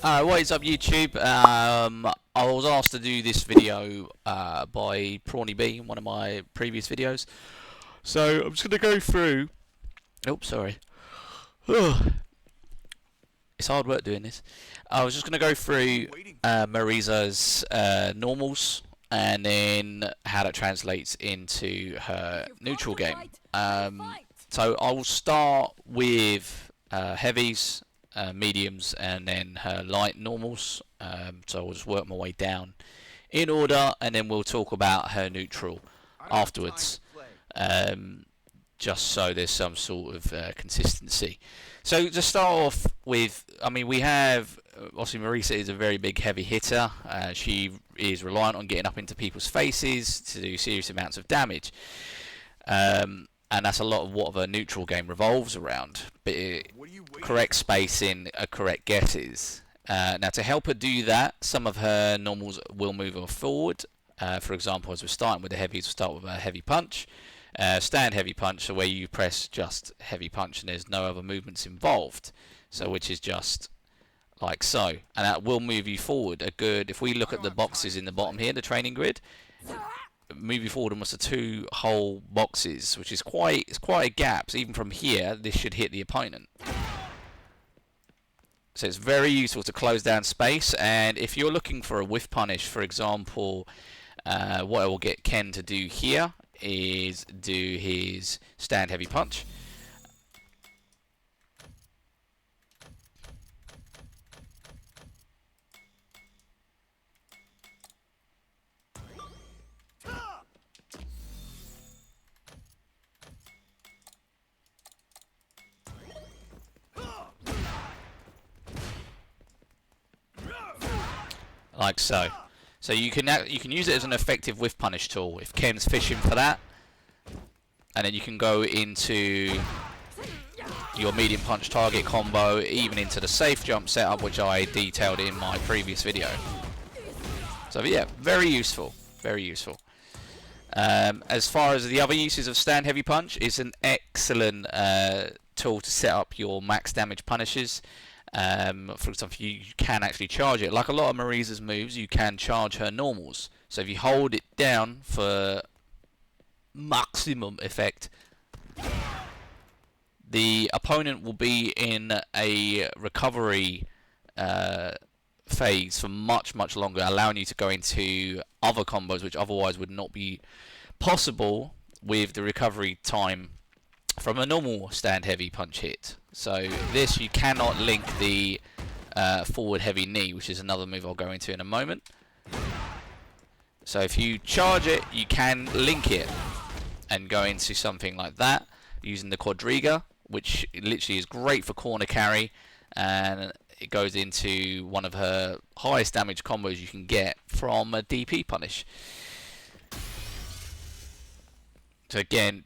What is up, YouTube? I was asked to do this video by Prawny B in one of my previous videos. So I'm just going to go through. Oops, sorry. It's hard work doing this. I was just going to go through Marisa's normals and then how that translates into her neutral game. So I will start with heavies, mediums, and then her light normals. So I'll just work my way down in order, and then we'll talk about her neutral afterwards. Just so there's some sort of consistency. So to start off with, I mean, we have obviously Marisa is a very big heavy hitter. She is reliant on getting up into people's faces to do serious amounts of damage. And that's a lot of what her neutral game revolves around. Correct spacing, correct guesses. Now to help her do that, some of her normals will move her forward. For example, as we're starting with the heavies, we'll start with a heavy punch. Stand heavy punch, so where you press just heavy punch and there's no other movements involved. So which is just like so. And that will move you forward a good, if we look at the boxes in the bottom here, the training grid, move you forward almost 2 whole boxes, which is quite a gap. So even from here, this should hit the opponent. So it's very useful to close down space. And if you're looking for a whiff punish, for example, what I will get Ken to do here is do his stand heavy punch. Like so. So you can use it as an effective whiff punish tool if Ken's fishing for that, and then you can go into your medium punch target combo, even into the safe jump setup, which I detailed in my previous video. So yeah, very useful, very useful. As far as the other uses of stand heavy punch, it's an excellent tool to set up your max damage punishes. For example, you can actually charge it. Like a lot of Marisa's moves, you can charge her normals. So if you hold it down for maximum effect, the opponent will be in a recovery phase for much longer, allowing you to go into other combos which otherwise would not be possible with the recovery time from a normal stand heavy punch hit. So this, you cannot link the forward heavy knee, which is another move I'll go into in a moment. So if you charge it, you can link it and go into something like that using the quadriga, which literally is great for corner carry, and it goes into one of her highest damage combos you can get from a DP punish. So again,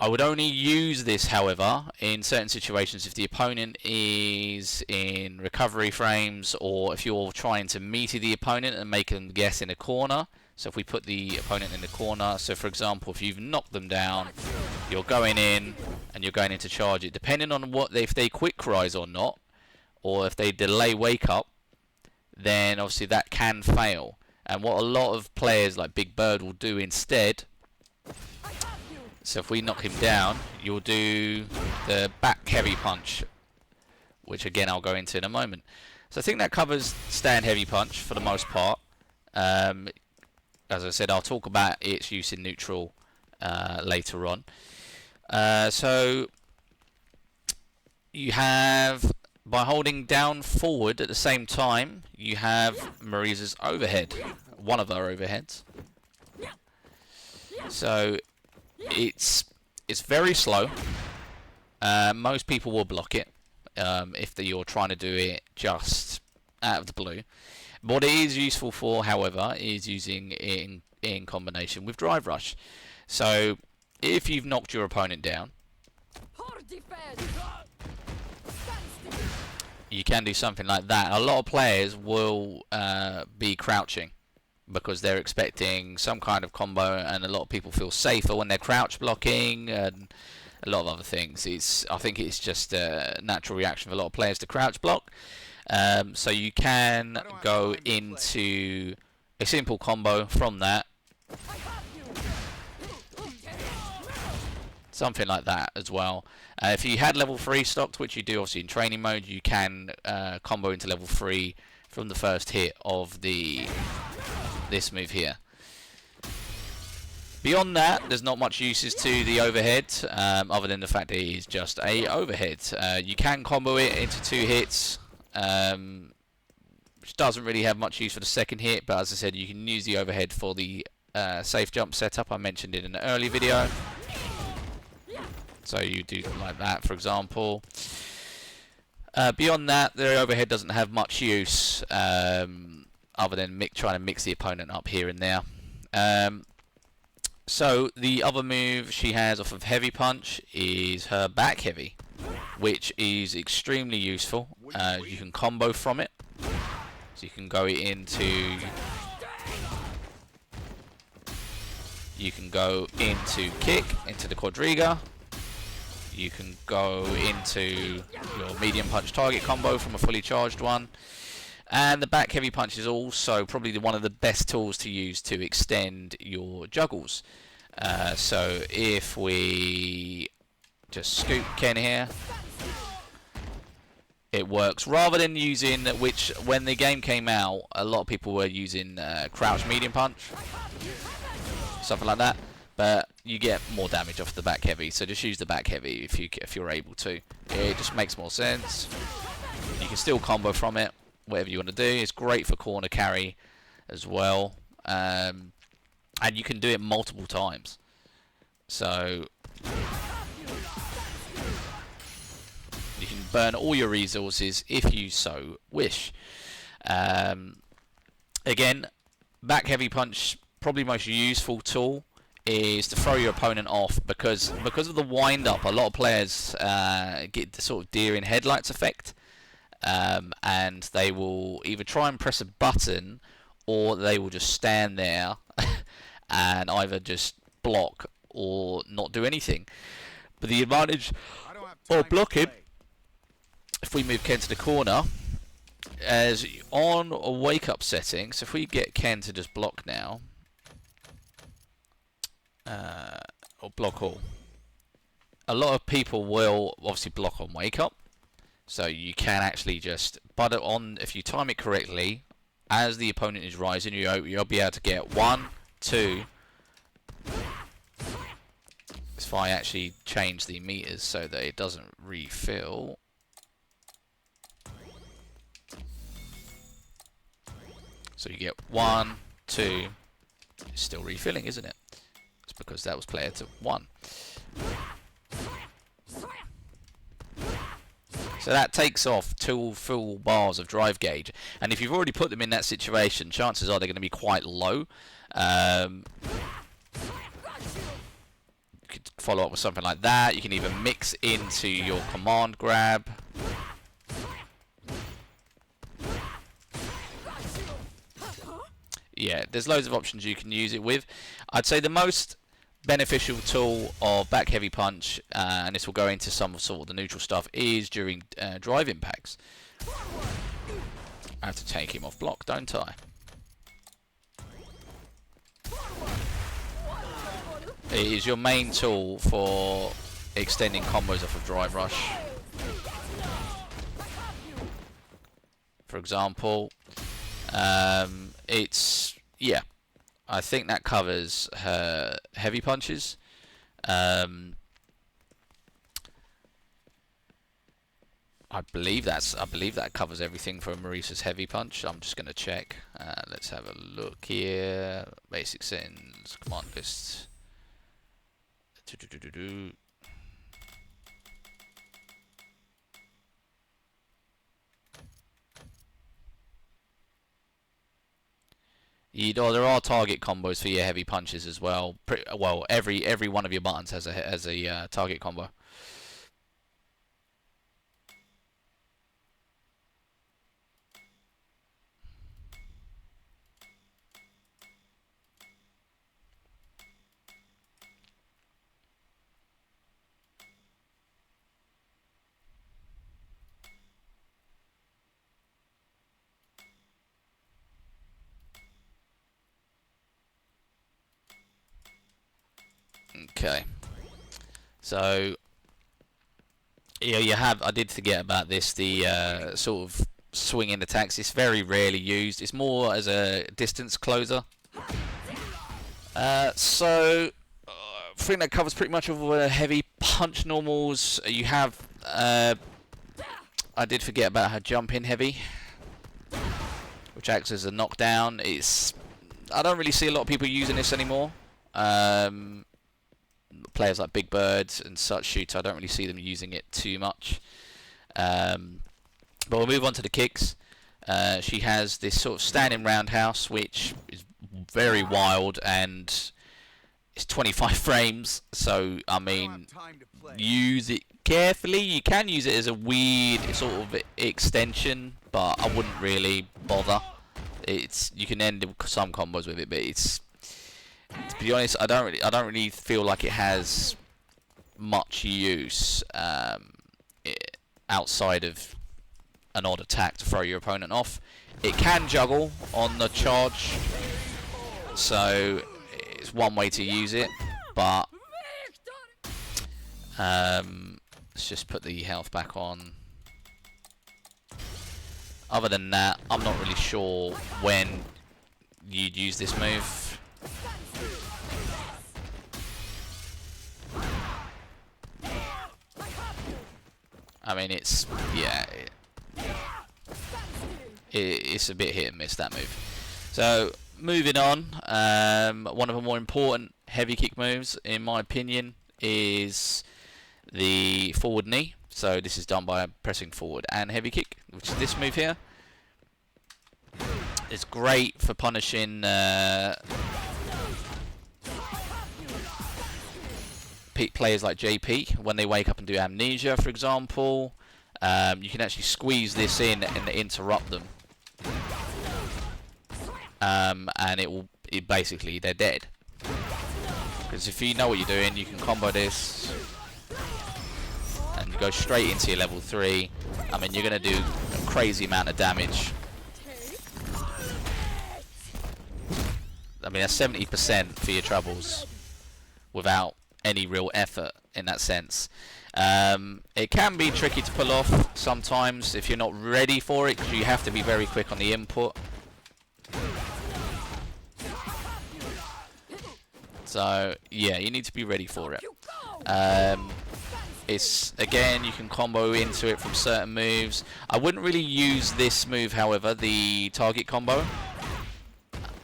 I would only use this, however, in certain situations if the opponent is in recovery frames, or if you're trying to meter the opponent and make them guess in a corner. So if we put the opponent in the corner, so for example, if you've knocked them down, you're going in and you're going in to charge it, depending on if they quick rise or not, or if they delay wake up, then obviously that can fail. And what a lot of players like Big Bird will do instead, so if we knock him down, you'll do the back heavy punch, which again I'll go into in a moment. So I think that covers stand heavy punch for the most part. As I said, I'll talk about its use in neutral later on. So you have, by holding down forward at the same time, you have Marisa's overhead, one of her overheads. So it's very slow. Most people will block it if you're trying to do it just out of the blue. What it is useful for, however, is using it in combination with Drive Rush. So if you've knocked your opponent down, you can do something like that. A lot of players will be crouching because they're expecting some kind of combo, and a lot of people feel safer when they're crouch blocking and a lot of other things. I think it's just a natural reaction for a lot of players to crouch block. So you can go into a simple combo from that. Something like that as well. If you had level 3 stocked, which you do obviously in training mode, you can combo into level 3 from the first hit of this move here. Beyond that, there's not much uses to the overhead, other than the fact that it is just a overhead. You can combo it into 2 hits, which doesn't really have much use for the second hit, but as I said, you can use the overhead for the safe jump setup I mentioned in an early video. So you do like that, for example. Beyond that, the overhead doesn't have much use, other than trying to mix the opponent up here and there. So the other move she has off of heavy punch is her back heavy, which is extremely useful. You can combo from it, so you can go into kick into the quadriga. You can go into your medium punch target combo from a fully charged one. And the back heavy punch is also probably one of the best tools to use to extend your juggles. So if we just scoop Ken here, it works. Rather than using, which when the game came out, a lot of people were using crouch medium punch, something like that. But you get more damage off the back heavy, so just use the back heavy if you're able to. It just makes more sense. You can still combo from it, whatever you want to do. It's great for corner carry as well, and you can do it multiple times. So you can burn all your resources if you so wish. Again, back heavy punch, probably most useful tool is to throw your opponent off, because of the wind up, a lot of players get the sort of deer in headlights effect, and they will either try and press a button, or they will just stand there and either just block or not do anything. But the advantage of blocking, if we move Ken to the corner, as on a wake up setting, so if we get Ken to just block now, or block all. A lot of people will obviously block on wake up, so you can actually just butt it on. If you time it correctly, as the opponent is rising, you'll be able to get 1, 2. If I actually change the meters so that it doesn't refill. So you get 1, 2. It's still refilling, isn't it? Because that was player to 1. So that takes off 2 full bars of drive gauge, and if you've already put them in that situation, chances are they're going to be quite low. You could follow up with something like that. You can even mix into your command grab. Yeah, there's loads of options you can use it with. I'd say the most beneficial tool of back heavy punch, and this will go into some sort of the neutral stuff, is during drive impacts. I have to take him off block, don't I? It is your main tool for extending combos off of drive rush. For example, yeah, I think that covers her heavy punches. I believe that covers everything for Marisa's heavy punch. I'm just going to check. Let's have a look here. Basic settings, command list. There are target combos for your heavy punches as well. Well, every one of your buttons has a target combo. Okay. So yeah, you have. I did forget about this. The sort of swinging attacks. It's very rarely used. It's more as a distance closer. I think that covers pretty much all the heavy punch normals. You have. I did forget about her jump in heavy, which acts as a knockdown. I don't really see a lot of people using this anymore. Players like Big Bird and such shooter, I don't really see them using it too much. But we'll move on to the kicks. She has this sort of standing roundhouse, which is very wild, and it's 25 frames. So I mean, use it carefully. You can use it as a weird sort of extension, but I wouldn't really bother. You can end some combos with it, but to be honest, I don't really feel like it has much use outside of an odd attack to throw your opponent off. It can juggle on the charge, so it's one way to use it. But let's just put the health back on. Other than that, I'm not really sure when you'd use this move. I mean, it's a bit hit and miss, that move. So moving on, one of the more important heavy kick moves, in my opinion, is the forward knee. So this is done by pressing forward and heavy kick, which is this move here. It's great for punishing players like JP when they wake up and do amnesia, for example. You can actually squeeze this in and interrupt them, and it basically, they're dead. Because if you know what you're doing, you can combo this and go straight into your level 3. I mean, you're going to do a crazy amount of damage. I mean, that's 70% for your troubles without any real effort in that sense. It can be tricky to pull off sometimes if you're not ready for it, because you have to be very quick on the input. So yeah, you need to be ready for it. Again, you can combo into it from certain moves. I wouldn't really use this move, however, the target combo.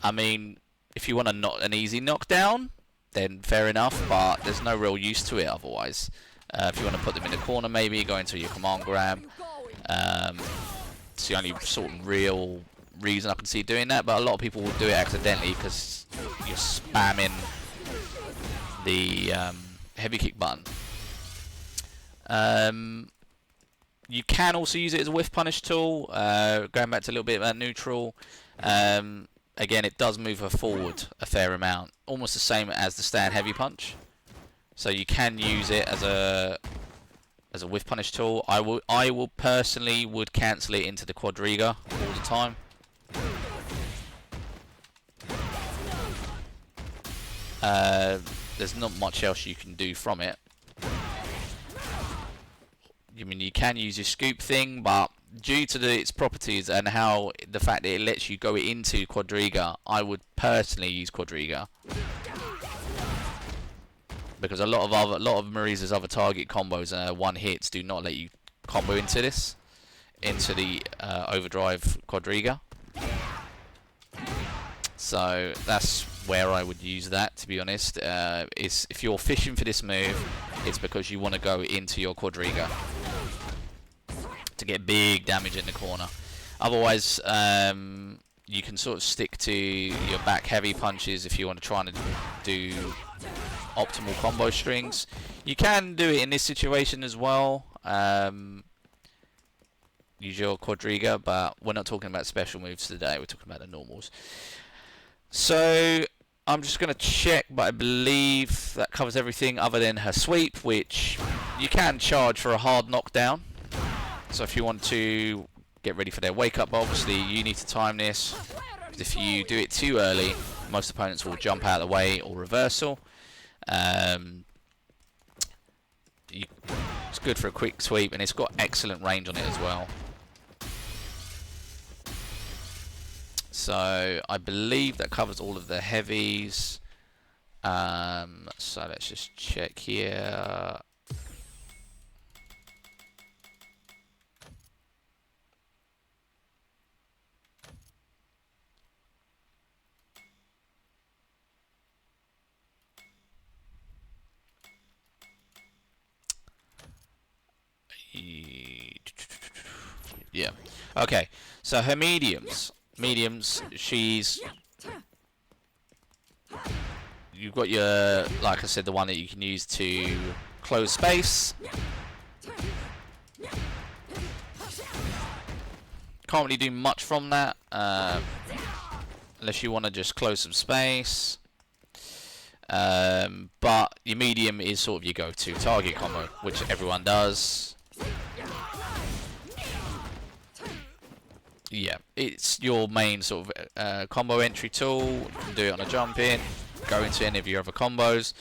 I mean, if you want an easy knockdown, then fair enough, but there's no real use to it otherwise. If you want to put them in the corner, maybe go into your command grab. It's the only sort of real reason I can see doing that, but a lot of people will do it accidentally because you're spamming the heavy kick button. You can also use it as a whiff punish tool. Going back to a little bit about neutral. Again, it does move her forward a fair amount, almost the same as the stand heavy punch. So you can use it as a whiff punish tool. I will personally would cancel it into the quadriga all the time. There's not much else you can do from it. I mean, you can use your scoop thing, but due to its properties and the fact that it lets you go into quadriga, I would personally use quadriga, because a lot of Marisa's other target combos and one hits do not let you combo into the overdrive quadriga. So that's where I would use that, to be honest. If you're fishing for this move, it's because you want to go into your quadriga to get big damage in the corner. Otherwise, you can sort of stick to your back heavy punches if you want to try and do optimal combo strings. You can do it in this situation as well. Use your quadriga, but we're not talking about special moves today. We're talking about the normals. So I'm just going to check, but I believe that covers everything other than her sweep, which you can charge for a hard knockdown. So if you want to get ready for their wake up, obviously you need to time this, because if you do it too early, most opponents will jump out of the way or reversal. Um, it's good for a quick sweep, and it's got excellent range on it as well. So I believe that covers all of the heavies. So let's just check here. Yeah. Okay. So her mediums. She's... You've got your, like I said, the one that you can use to close space. Can't really do much from that, unless you want to just close some space. But your medium is sort of your go-to target combo, which everyone does. Yeah, it's your main sort of combo entry tool. You can do it on a jump in, go into any of your other combos.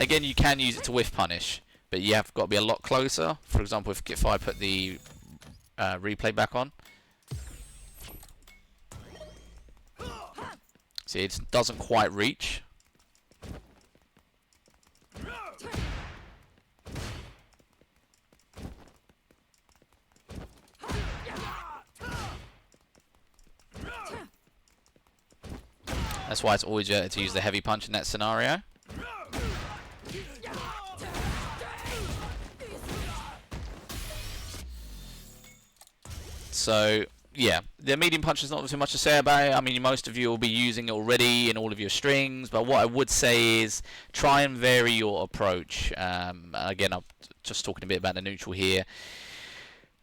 Again, you can use it to whiff punish, but you have got to be a lot closer. For example, if I put the replay back on, see, it doesn't quite reach. That's why it's always better to use the heavy punch in that scenario. So, yeah, the medium punch is not too much to say about it. I mean, most of you will be using it already in all of your strings, but what I would say is try and vary your approach. Again, I'm just talking a bit about the neutral here.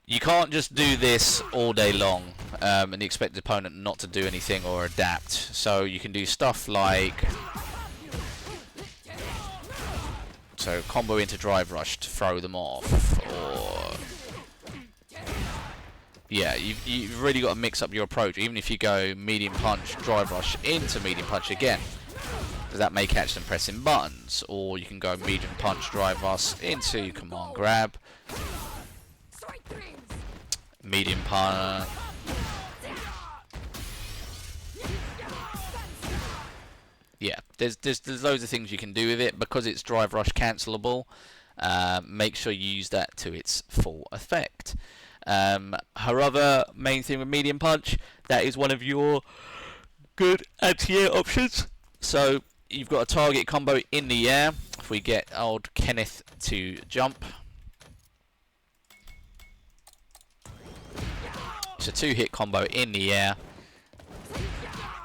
You can't just do this all day long and expect the opponent not to do anything or adapt. So you can do stuff like... So combo into drive rush to throw them off, or... Yeah, you've really got to mix up your approach. Even if you go medium punch, drive rush into medium punch again, because that may catch them pressing buttons. Or you can go medium punch, drive rush into command grab. Medium punch. Yeah, there's loads of things you can do with it because it's drive rush cancelable. Make sure you use that to its full effect. Her other main thing with medium punch, that is one of your good anti-air options. So you've got a target combo in the air. If we get old Kenneth to jump. It's a 2-hit combo in the air.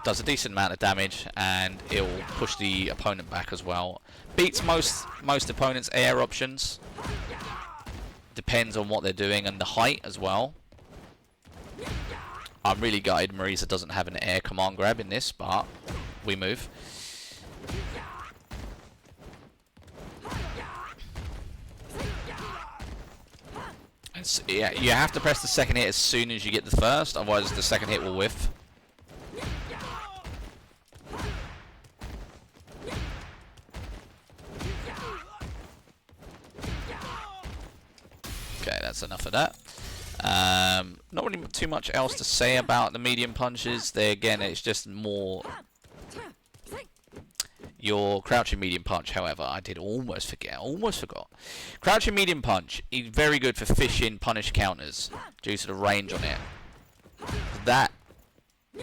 Does a decent amount of damage, and it will push the opponent back as well. Beats most opponents' air options. Depends on what they're doing and the height as well. I'm really gutted Marisa doesn't have an air command grab in this, but we move. Yeah, you have to press the second hit as soon as you get the first, otherwise the second hit will whiff. Okay, that's enough of that. Not really too much else to say about the medium punches. Again, it's just more... Your crouching medium punch, however, I did almost forgot. Crouching medium punch is very good for fishing punish counters due to the range on it. That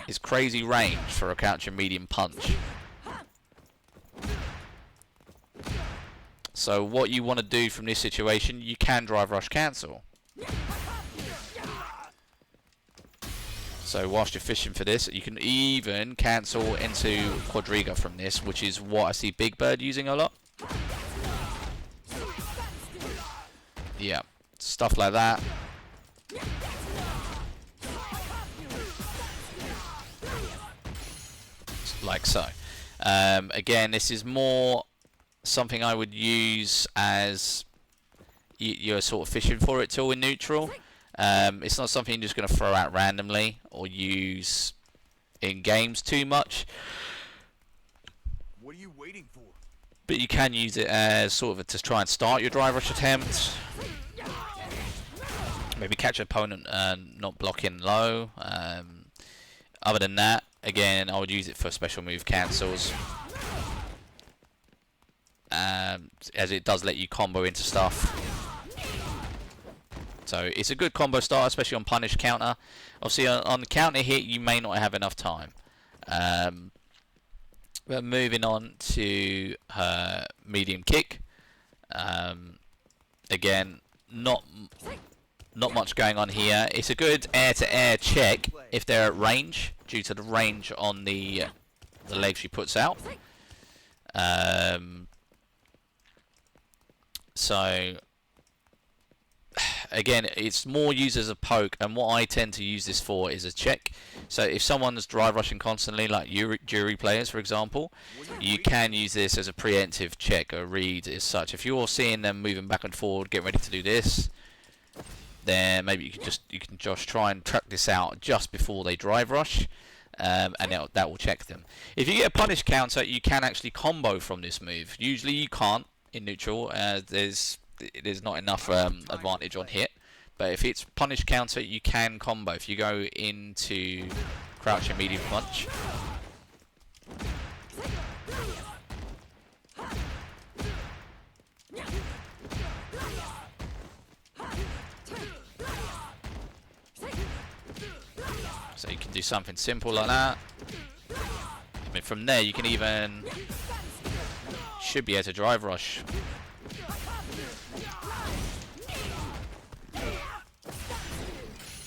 is crazy range for a crouching medium punch. So what you want to do from this situation, you can drive rush cancel. So whilst you're fishing for this, you can even cancel into Quadriga from this, which is what I see Big Bird using a lot. Yeah, stuff like that. Like so. Again, this is more something I would use as you're sort of fishing for it till in neutral. It's not something you're just going to throw out randomly or use in games too much. What are you waiting for? but you can use it as sort of to try and start your drive rush attempt. Maybe catch an opponent not blocking low. Other than that, again, I would use it for special move cancels, as it does let you combo into stuff. So it's a good combo starter, especially on punish counter. Obviously, on the counter hit, you may not have enough time. But moving on to her medium kick. Again, not much going on here. It's a good air-to-air check if they're at range, due to the range on the leg she puts out. So again, it's more used as a poke, and what I tend to use this for is a check. So if someone's drive rushing constantly, like jury players for example, you can use this as a preemptive check, a read as such. If you're seeing them moving back and forward, getting ready to do this, then maybe you can just try and track this out just before they drive rush, and that will check them. If you get a punish counter, you can actually combo from this move. Usually you can't in neutral, there's not enough advantage on hit, but if it's punish counter, you can combo. If you go into crouching medium punch, so you can do something simple like that. I mean, from there you can even should be able to drive rush.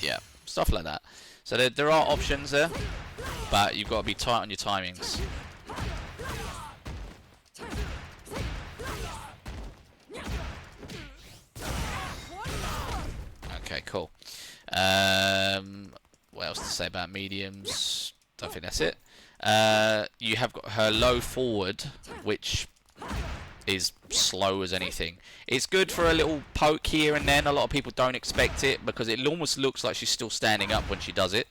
Yeah, stuff like that. So there are options there, but you've got to be tight on your timings. Okay, cool. What else to say about mediums? Don't think that's it. You have got her low forward, which is slow as anything. It's good for a little poke here and then. A lot of people don't expect it because it almost looks like she's still standing up when she does it.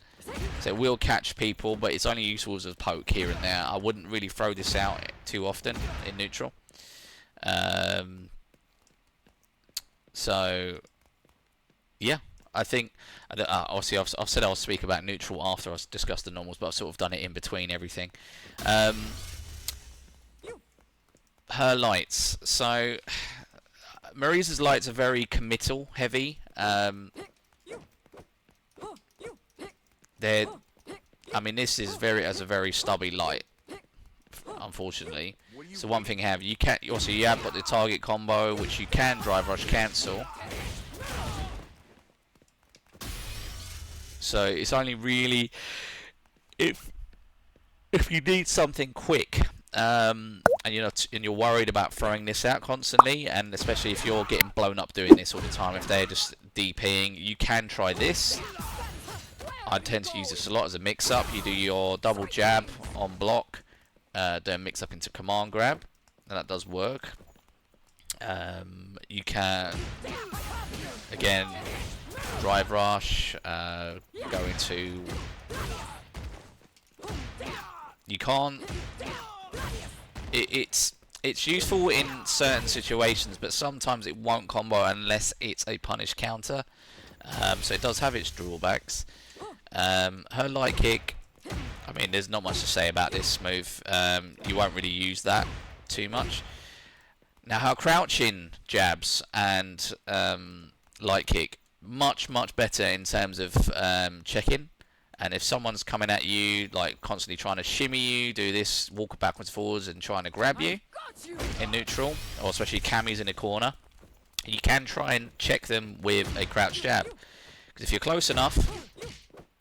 So it will catch people, but it's only useful as a poke here and there. I wouldn't really throw this out too often in neutral. So yeah, I think obviously I've said I'll speak about neutral after I discuss the normals, but I've sort of done it in between everything. Her lights. So Marisa's lights are very committal heavy. I mean, this is a very stubby light, unfortunately. So one thing you have got the target combo, which you can drive rush cancel. So it's only really if you need something quick, and you're worried about throwing this out constantly, and especially if you're getting blown up doing this all the time, if they're just DPing, you can try this. I tend to use this a lot as a mix-up. You do your double jab on block, then mix up into command grab, and that does work. You can, again, drive rush, go into... You can't... It's useful in certain situations, but sometimes it won't combo unless it's a punish counter. So it does have its drawbacks. Her light kick, I mean, there's not much to say about this move. You won't really use that too much. Now, her crouching jabs and light kick, much better in terms of checking. And if someone's coming at you, like constantly trying to shimmy you, do this, walk backwards, forwards, and trying to grab you in neutral, or especially camis in the corner, you can try and check them with a crouch jab. Because if you're close enough,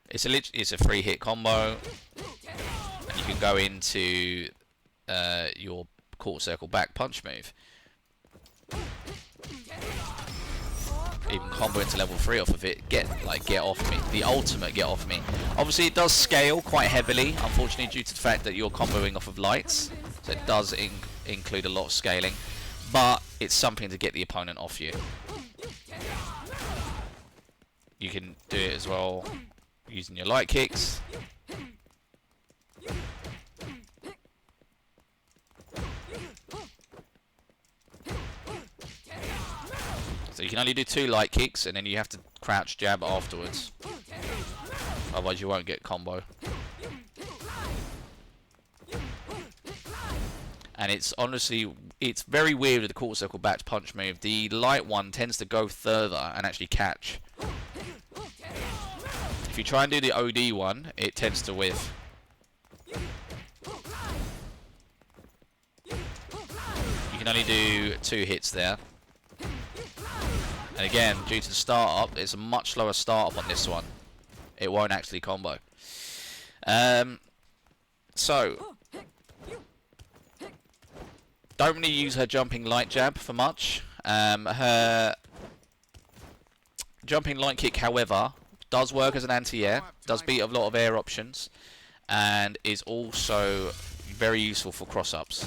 it's a free hit combo, and you can go into your quarter circle back punch move. Even combo into level 3 off of it. Get off me. The ultimate get off me. Obviously it does scale quite heavily, unfortunately, due to the fact that you're comboing off of lights. So it does include a lot of scaling, but it's something to get the opponent off you. You can do it as well using your light kicks. So you can only do 2 light kicks, and then you have to crouch jab afterwards. Otherwise you won't get combo. And it's honestly, it's very weird with the quarter circle back punch move. The light one tends to go further and actually catch. If you try and do the OD one, it tends to whiff. You can only do 2 hits there. And again, due to the startup, it's a much slower startup on this one. It won't actually combo. So, don't really use her jumping light jab for much. Her jumping light kick, however, does work as an anti-air, does beat a lot of air options, and is also very useful for cross-ups.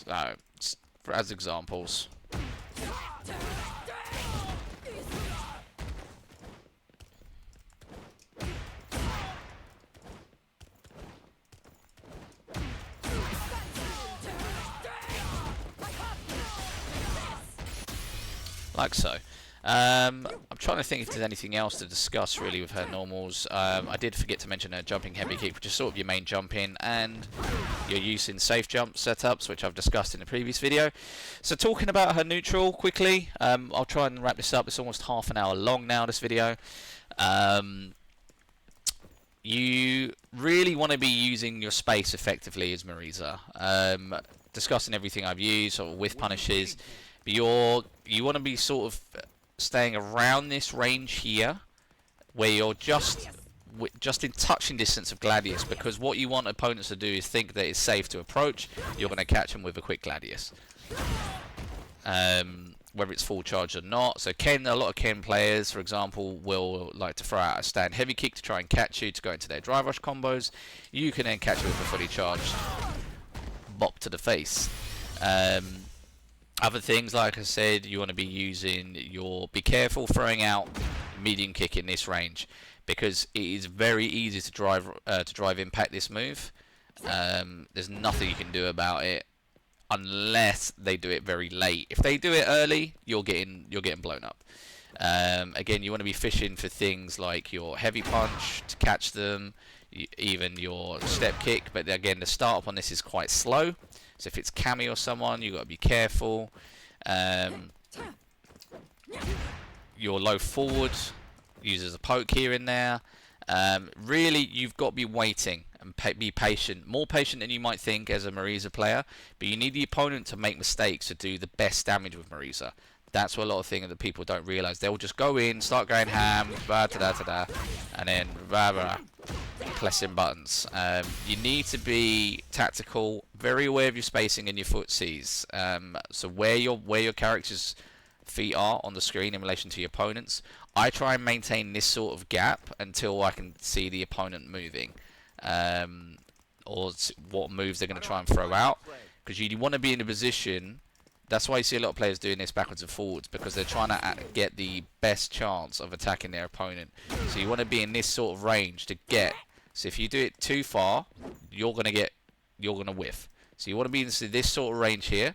So, as examples. Like so. I'm trying to think if there's anything else to discuss really with her normals. I did forget to mention her jumping heavy kick, which is sort of your main jump in, and your use in safe jump setups, which I've discussed in the previous video. So talking about her neutral quickly, I'll try and wrap this up. It's almost half an hour long now, this video. You really want to be using your space effectively as Marisa. Discussing everything I've used, sort of with punishes, but you want to be sort of staying around this range here, where you're just in touching distance of Gladius, because what you want opponents to do is think that it's safe to approach. You're going to catch them with a quick Gladius, whether it's full charge or not. So Ken, a lot of Ken players, for example, will like to throw out a stand heavy kick to try and catch you to go into their drive rush combos. You can then catch you with a fully charged bop to the face. Other things, like I said, you want to be using be careful throwing out medium kick in this range, because it is very easy to drive impact this move. There's nothing you can do about it unless they do it very late. If they do it early, you're getting blown up. Again, you want to be fishing for things like your heavy punch to catch them, even your step kick. But again, the startup on this is quite slow. So if it's Cammy or someone, you've got to be careful. Your low forward uses a poke here and there. Really, you've got to be waiting and be patient. More patient than you might think as a Marisa player. But you need the opponent to make mistakes to do the best damage with Marisa. That's what a lot of things that people don't realise. They'll just go in, start going ham, and then pressing buttons. You need to be tactical, very aware of your spacing and your footsies. So where your character's feet are on the screen in relation to your opponents, I try and maintain this sort of gap until I can see the opponent moving, or what moves they're going to try and throw out. Because you want to be in a position. That's why you see a lot of players doing this backwards and forwards, because they're trying to get the best chance of attacking their opponent. So you want to be in this sort of range to get. So if you do it too far, you're gonna whiff. So you want to be in this sort of range here,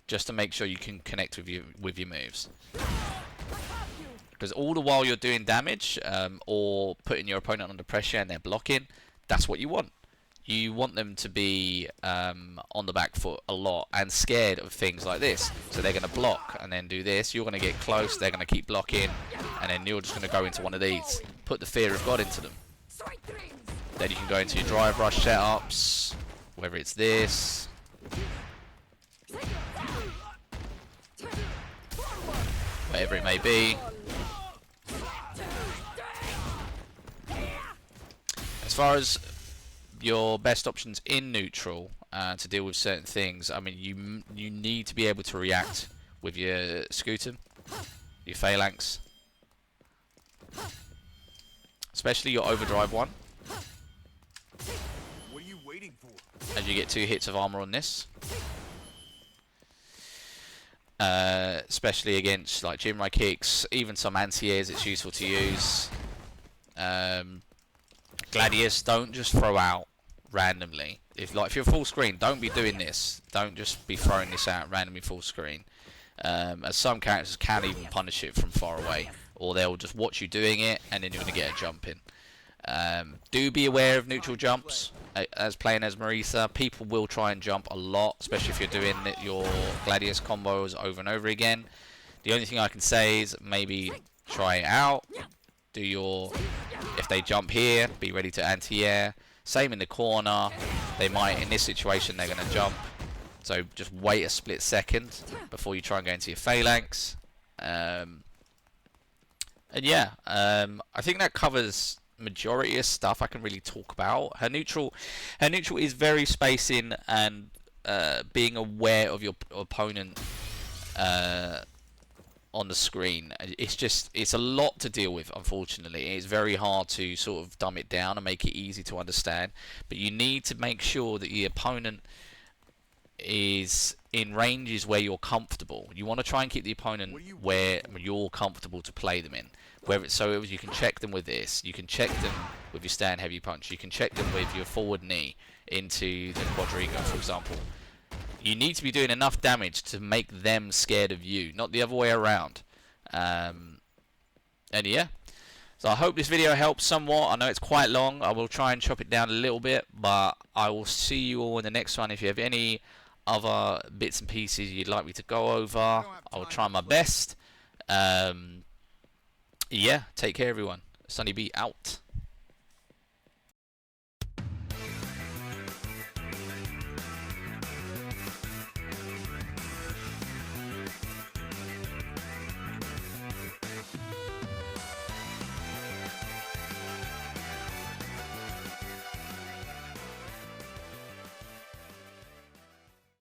just to make sure you can connect with your moves. Because all the while you're doing damage, or putting your opponent under pressure and they're blocking, that's what you want. You want them to be on the back foot a lot and scared of things like this. So they're going to block and then do this. You're going to get close. They're going to keep blocking. And then you're just going to go into one of these. Put the fear of God into them. Then you can go into your drive rush setups. Whether it's this. Whatever it may be. As far as your best options in neutral to deal with certain things, I mean, you need to be able to react with your Scutum, your Phalanx, especially your overdrive one. What are you waiting as you get 2 hits of armor on this. Especially against like Jinrai kicks, even some anti-airs it's useful to use. Gladius, don't just throw out randomly. If you're full screen, don't be doing this. Don't just be throwing this out randomly full screen. As some characters can even punish it from far away, or they'll just watch you doing it and then you're going to get a jump in. Do be aware of neutral jumps. As playing as Marisa, people will try and jump a lot, especially if you're doing your Gladius combos over and over again. The only thing I can say is maybe try it out. If they jump here, be ready to anti-air. Same in the corner. They might, in this situation, they're going to jump. So just wait a split second before you try and go into your phalanx. And yeah, I think that covers majority of stuff I can really talk about. Her neutral is very spacing and being aware of your opponent on the screen. It's a lot to deal with, unfortunately. It's very hard to sort of dumb it down and make it easy to understand, but you need to make sure that the opponent is in ranges where you're comfortable. You want to try and keep the opponent where you're comfortable to play them in. So you can check them with this, you can check them with your stand heavy punch, you can check them with your forward knee into the quadriga, for example. You need to be doing enough damage to make them scared of you, not the other way around. And yeah, so I hope this video helps somewhat. I know it's quite long. I will try and chop it down a little bit, but I will see you all in the next one. If you have any other bits and pieces you'd like me to go over, I will try my best. Yeah, take care everyone. Sunny B out.